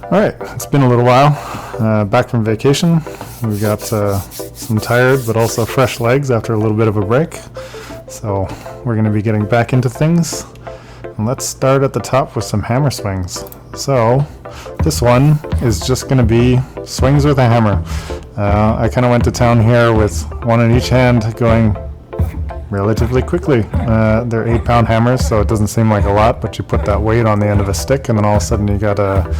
Alright, it's been a little while. Back from vacation. We got some tired but also fresh legs after a little bit of a break. So we're going to be getting back into things. And let's start at the top with some hammer swings. So this one is just going to be swings with a hammer. I kind of went to town here with one in each hand going relatively quickly. They're 8-pound hammers, so it doesn't seem like a lot, but you put that weight on the end of a stick and then all of a sudden you got a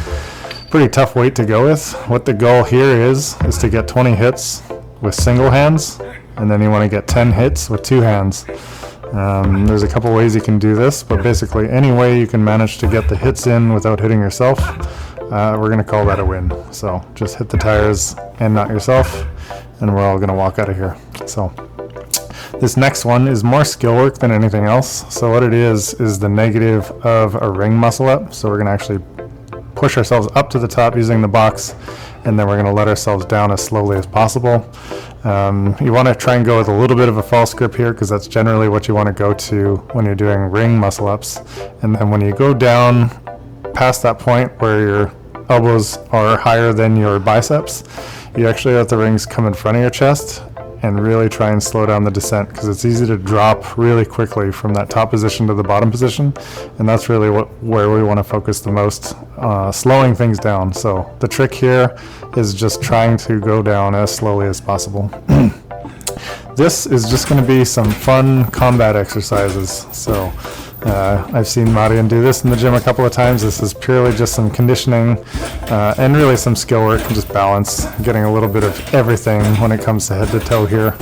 pretty tough weight to go with. What the goal here is to get 20 hits with single hands, and then you want to get 10 hits with 2 hands. There's a couple ways you can do this, but basically any way you can manage to get the hits in without hitting yourself, we're going to call that a win. So just hit the tires and not yourself, and we're all going to walk out of here. So this next one is more skill work than anything else. So what it is the negative of a ring muscle up. So we're going to actually push ourselves up to the top using the box, and then we're going to let ourselves down as slowly as possible. You want to try and go with a little bit of a false grip here, because that's generally what you want to go to when you're doing ring muscle ups. And then when you go down past that point where your elbows are higher than your biceps, you actually let the rings come in front of your chest and really try and slow down the descent, because it's easy to drop really quickly from that top position to the bottom position, and that's really where we want to focus the most, slowing things down. So the trick here is just trying to go down as slowly as possible. This is just going to be some fun combat exercises. So I've seen Marian do this in the gym a couple of times. This is purely just some conditioning and really some skill work and just balance, getting a little bit of everything when it comes to head to toe here,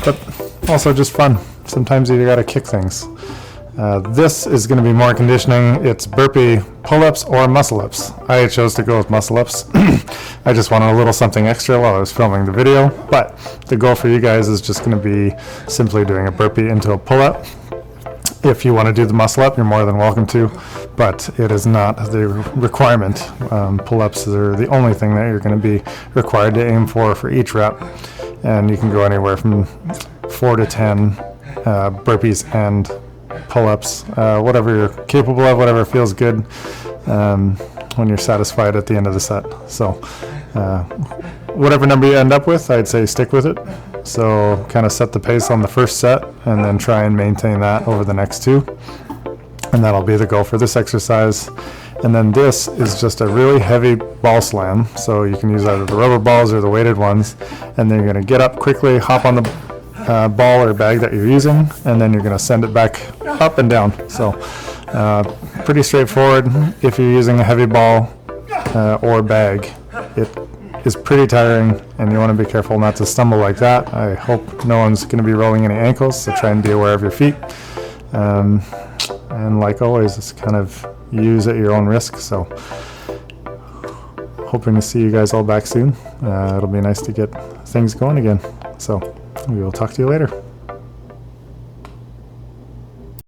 but also just fun. Sometimes you gotta kick things. This is going to be more conditioning. It's burpee pull-ups or muscle-ups. I chose to go with muscle-ups. I just wanted a little something extra while I was filming the video, but the goal for you guys is just going to be simply doing a burpee into a pull-up. If you want to do the muscle up, you're more than welcome to, but it is not the requirement. Pull-ups are the only thing that you're going to be required to aim for each rep, and you can go anywhere from 4 to 10 burpees and pull-ups, whatever you're capable of, whatever feels good when you're satisfied at the end of the set. So whatever number you end up with, I'd say stick with it. So kind of set the pace on the first set and then try and maintain that over the next 2. And that'll be the goal for this exercise. And then this is just a really heavy ball slam. So you can use either the rubber balls or the weighted ones. And then you're going to get up quickly, hop on the ball or bag that you're using, and then you're going to send it back up and down. So pretty straightforward. If you're using a heavy ball or bag, it is pretty tiring, and you want to be careful not to stumble like that. I hope no one's going to be rolling any ankles, so try and be aware of your feet. And like always, it's kind of use at your own risk. So hoping to see you guys all back soon. It'll be nice to get things going again. So we will talk to you later.